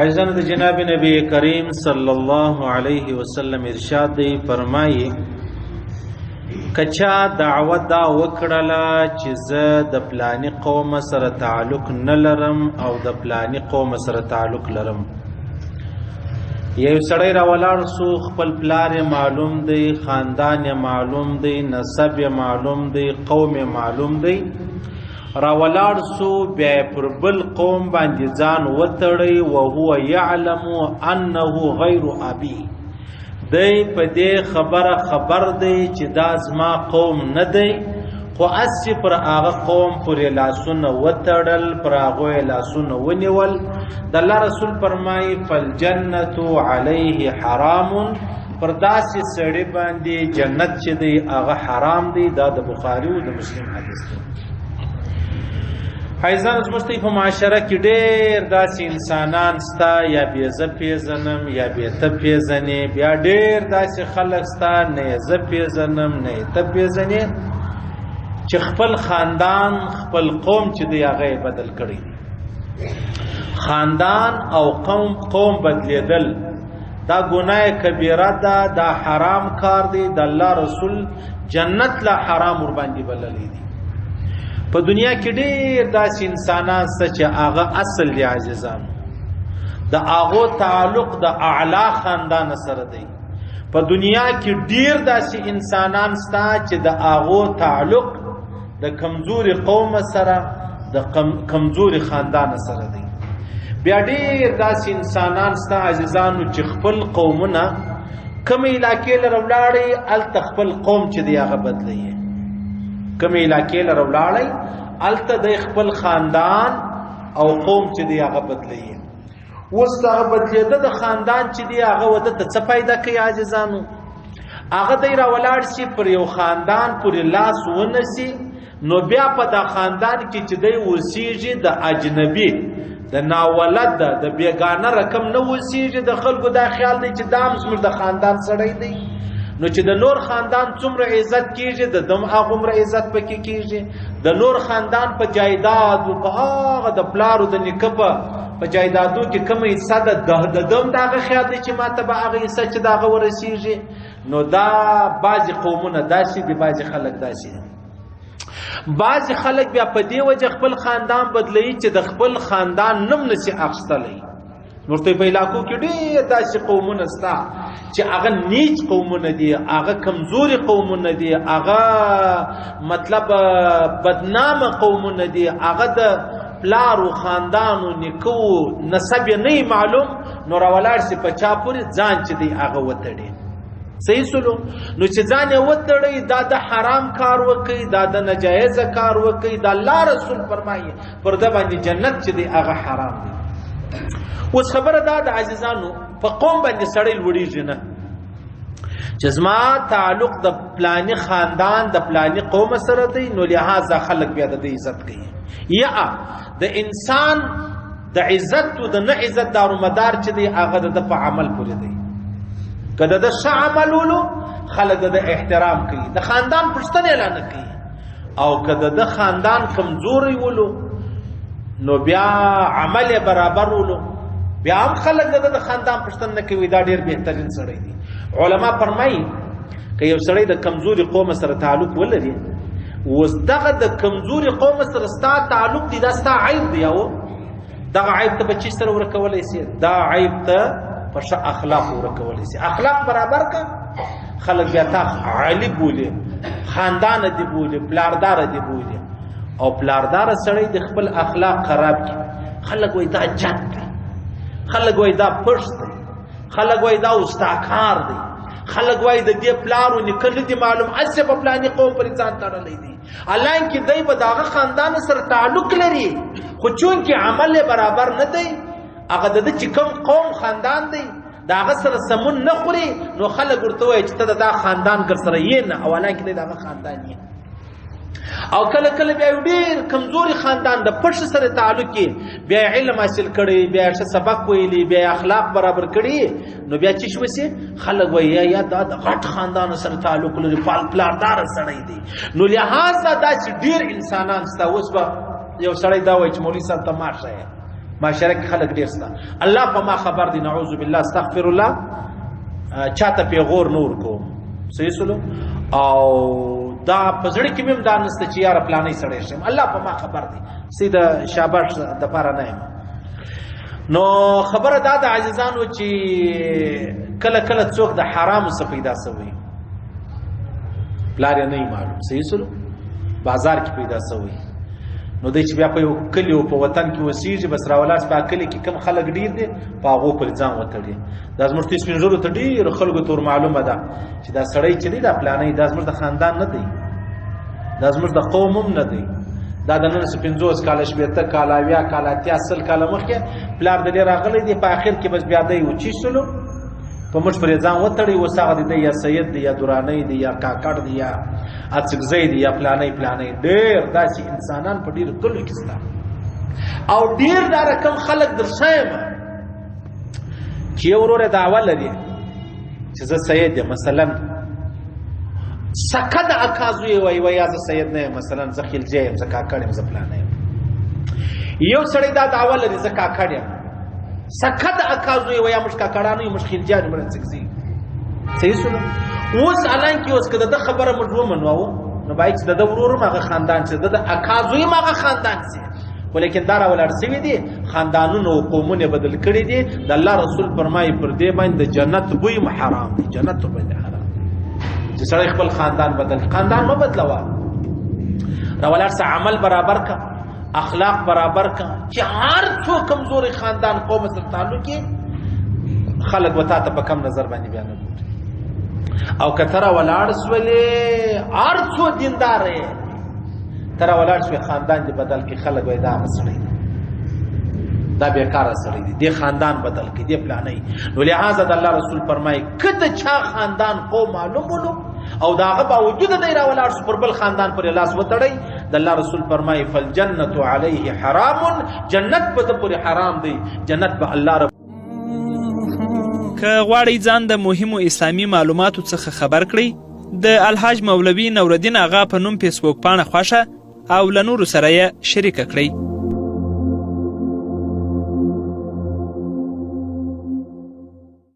عزیزان د جناب نبی کریم صلی الله علیه وسلم ارشاد دی فرمایي کچا دعوت دا وکړه چې زه د پلانی قوم سره تعلق نه لرم او د پلانی قوم سره تعلق لرم. یو سړی را ولاړ سو، خپل پلار معلوم دی، خاندان معلوم دی، نسب معلوم دی، قوم معلوم دی، را ولاړ سو بیا پر بل قوم باندې ځان وتړی او هو يعلم انه غیر ابي، دی په دې خبر دی چې دا زما قوم نه دی، خو اسی پر هغه قوم پورې لاسونه وتړل، پر هغه لاسونه ونیول. د الله رسول فرمایي فالجنة علیه حرام، پر داسې سړی باندې جنت چې دی هغه حرام دی. دا د بخاری او د مسلم حدیث دی. حیزان زمستی په معاشره کې ډېر داسې انسانان ستا، یا بې زه پیژنم یا بې ته پیژنې، بیا ډېر داسې خلک ستا نه یې زه پیژنم نه یې ته پیژنې، چې خپل خاندان خپل قوم چې دی هغه یې بدل کړی دی. خاندان او قوم بدلیدل دا ګناه کبیره ده، دا حرام کار دی. د الله رسول جنت لا حرام ور باندې بللی دی. په دنیا کې ډېر داسې انسانان سته چې هغه اصل دی عزیزانو، د هغو تعلق د اعلی خاندان سره دی. په دنیا کې ډېر داسې انسانان سته چې د هغو تعلق د کمزوري قوم سره، د کمزوري خاندان سره دی. بیا ډېر داسې انسانان سته عزیزانو چې خپل قومونه کوم علاقې لره ولاړی هلته خپل قوم چې دی هغه بدلوي. کوم علاقې لره ولاړی هلته د خپل خاندان او قوم چې دی هغه بدلوي. اوس هغه بدلېده د خاندان چې دی هغه وده ته څه پیدا کوي عزیزانو؟ هغه دی را ولاړ شي پر یو خاندان پورې لاس ونسي، نو بیا په دا خاندان کې چې دی اوسېږي د اجنبي، د ناولد، د بیګانه رقم نه اوسېږي. د خلکو دا خیال دی چې دا هم زموږ د خاندان سړی دی، نو چې د نور خاندان څومره عزت کیږي د دم هغومره عزت پکې کیږي. د نور خاندان په جایداد او په هغه د پلارو د نیکه په جایدادو کې کومه حصه ده د دم دغه خیال دی چې ماته به هغه حصه چې دغه ورسیږي. نو دا بعضې قومونه داسې دي، بعضې خلک داسې دي. بعضې خلک بیا په دې وجه خپل خاندان بدلوي چې د خپل خاندان نوم نشي اخیستلی. نورته په علاقو کې ډېر داسې قومونه سته چې هغه نیچ قومونه دي، هغه کمزوري قومونه دي، هغه مطلب بدنامه قومونه دي، هغه د پلارو خاندانو نیکو نسب نه معلوم، نو راولاړ سي په چا پورې ځان چې دی هغه وتړي. صحیح سلو، نو چې ځان یې وتړی دا د حرام کار وکړي، دا د ناجایز کار وکړي. دا الله رسول فرمایي پر ده باندې جنت چې دی هغه حرام دی. اوس خبره دا د عزیزانو په قوم باندې سړی لوړیږي نه چې زما تعلق د پلانی خاندان د پلانی قوم سره دی، نو لہذا خلک بیا د عزت کوي. یا د انسان د عزت او د نه عزت دارومدار چې دی هغه د په عمل پورې دی. کله د ښه عمل ولو خلک د احترام کوي، د خاندان پښتنه اعلان کوي، او کله د خاندان کمزوري ولو نو بیا عمل برابر ولو بیا هم خلک د خاندان پښتنه نه کوي. دا ډیر بهترین سړی دی. علما فرمایي که یو سړی د کمزوري قوم سره تعلق ولري، اوس دغه د کمزوري قوم سره ستا تعلق دی، دا ستا عیب دی، او دغه عیب ته بچی سره ورکولی سي، دا عیب ته په ښه اخلاق ورکولی سي. اخلاق برابر کا خلک بیا تا علی بولي، خاندان دی بولي، پلاردار دی بولي. او پلاردار سړی د خپل اخلاق خراب کی، خلک وای دا جد دی، خلک وای دا پرست دی، خلک وای دا استاکار دی، خلک وای د دې پلارو نکل دي معلوم اسه په پلاني قوم پر ځان تړلې دي. الان کې دای په داغه خاندان سره تعلق لري، خو چون کې عمل برابر نه دی، هغه د چې کوم قوم خاندان دی داغه سره سمون نه خوري، نو خلک ورته وای چې ته دا خاندان ګر سره یې نه، او الان کې داغه خاندان یې. او کله کله بیا ډیر کمزوري خاندان د پښ سره تعلق کې بیا علم حاصل کړي، بیا څه سبق ویلي، بیا اخلاق برابر کړي، نو بیا چې شوسي خلک وایي یا دا غټ خاندان سره تعلق لري، پلاردار سړی دی. نو لہذا دا چې ډیر انسانان ستا اوس به یو سړی دا وایي چې مولوي صاحب ته ماشه معاشره کې خلک ډیر ستا الله په ما خبر دی نعوذ بالله استغفر الله چاته پیغور نور کوم صحیح سلو او دا پزړی کې مم دا نسته چې یار پلانې سړی شم الله په ما خبر دی سیده شاباش د پاره نه نو خبره دا د عزیزانو چې کله کله څوک د حرام څخه پیدا شوی پلار نه معلوم صحیح سلو بازار کې پیدا شوی نو دای چې بیا په یو کلی او په وطن کې وسیږي بس راولاس په کلی کې کم خلک ډیر دي په هغه پر ځان وتړي د ازمرتي سپینځلو ته ډیر خلکو تور معلومه ده چې دا سړی چې دی دا پلانې د ازمر د خاندان نه دی د ازمر د قوم هم نه دی دا د نن 50 کال شپته کال اویا کال اتیا سل کال مخکې پلار د ډیر راغلی دی په اخر کې بس بیا دی و چی سلو په مټ پر ځان وتړي وساغه دی یا سید دی یا درانی دی یا کاکړ دی یا اڅګزی دی یا پلانې ډیر داسې انسانان په ډیر کلو کې ستا او ډیر دا رقم خلک درشایم چې وروره دعوه لري چې زه سید یم مثلا سکه د اکازوی وای وای زه سید نه مثلا زه خلجی یم زه کاکړ یم زه پلانې یم یو سړی دا دعوه لري زه کاکړ یم سکه د اکازوی وای مش کاکړانو مش خلجیان مړ څګزی صحیح سنو اوس الان کې اوس کده د خبره مجبور منو نو باید د ورور ماغه خاندان چې د اکازوی ماغه خاندان سي ولیکن دا راولر سوي دي خاندانونو او قومونه بدل کړي دي د الله رسول فرمایي پر دې باندې جنت بوی حرام دي جنت باندې حرام چې سړی خپل خاندان بدل خاندان ما بدلوا راولر سره عمل برابر کا اخلاق برابر کا چې هر څو کمزوري خاندان قوم سره تعلق کې خلک وتا ته په کم نظر باندې بیان او کتره ولاړ سولې ارڅو دیندار تر ولاړ سوې خاندان دی بدل کې خلک وای دا مسړی دا بیکاره سړی دی د خاندان بدل کې دی پلانې نو لہذا د الله رسول فرمایي کله چا خاندان قوم معلومولو او داغه باوجود دی را ولاړ سو پر بل خاندان پر لاس وتړی د الله رسول فرمایي فالجنه علیه حرام جنت په د پر حرام دی جنت به الله رب که غواړئ ځان د مهمو اسلامي معلوماتو څخه خبر کړئ د الحاج مولوي نورالدین اغا په نوم فیسبوک پاڼه خوښه او له نورو سره یې شریکه کړئ